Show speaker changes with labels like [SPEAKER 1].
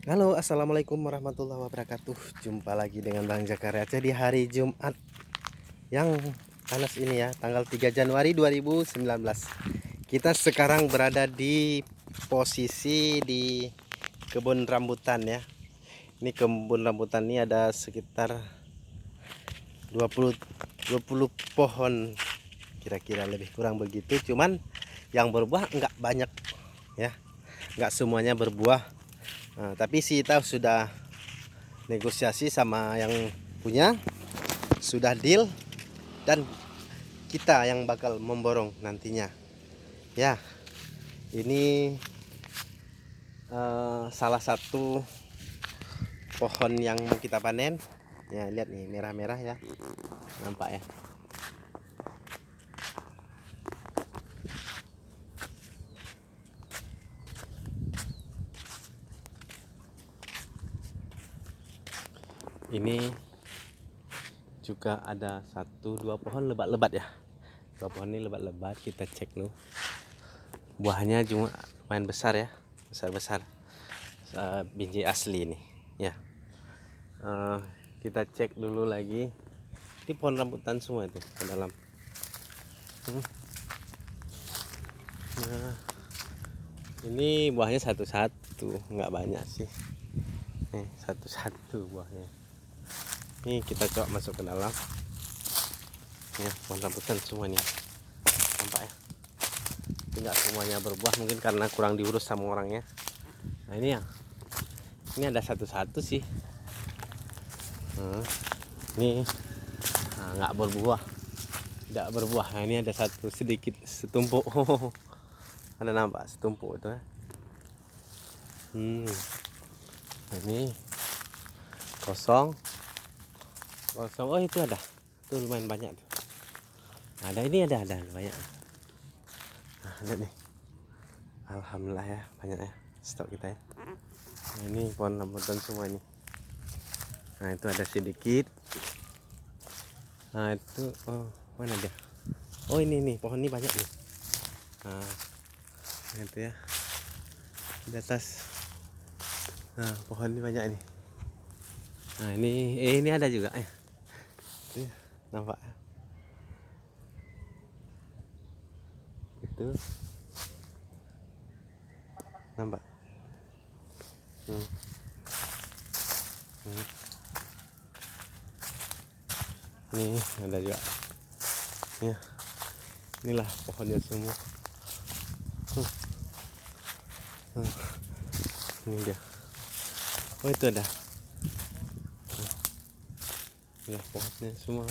[SPEAKER 1] Halo, assalamualaikum warahmatullahi wabarakatuh. Jumpa lagi dengan Bang Jakaria Aceh di hari Jumat yang panas ini ya, tanggal 3 Januari 2019. Kita sekarang berada di posisi di kebun rambutan ya. Ini kebun rambutan ini ada sekitar 20 pohon, kira-kira lebih kurang begitu. Cuman yang berbuah enggak banyak ya, enggak semuanya berbuah. Nah, tapi kita sudah negosiasi sama yang punya, sudah deal, dan kita yang bakal memborong nantinya ya. Ini salah satu pohon yang mau kita panen ya. Lihat nih, merah-merah ya, nampak ya. Ini juga ada 1-2 pohon lebat-lebat ya. 2 pohon ini lebat-lebat. Kita cek dulu, buahnya cuma lumayan besar ya, besar-besar, biji asli ini ya. Kita cek dulu lagi. Ini pohon rambutan semua itu ke dalam. Nah, ini buahnya satu-satu, nggak banyak sih. Nih, satu-satu buahnya. Ini kita coba masuk ke dalam ya. Pohon rambutan semua nih, nampak ya. Tidak semuanya berbuah, mungkin karena kurang diurus sama orangnya. Nah ini ya, ini ada satu-satu sih. Ini nggak berbuah, tidak berbuah. Nah, ini ada satu sedikit, setumpuk. Ada nampak setumpuk itu ya. Nah, ini kosong. Oh itu ada, tuh lumayan banyak tuh. Ada, ini ada banyak. Nah, lihat nih, alhamdulillah ya, banyak ya stok kita ya. Nah, ini pohon rambutan semua nih. Nah itu ada sedikit. Nah itu, oh mana dia? Oh ini nih, pohon ini banyak nih. Nah itu ya, di atas. Nah pohon ini banyak nih. Nah ini ada juga ya. Nampak itu, nampak. Ini ada juga ya. Inilah pohonnya semua. Ini dia. Oh itu ada ya, pohonnya semua.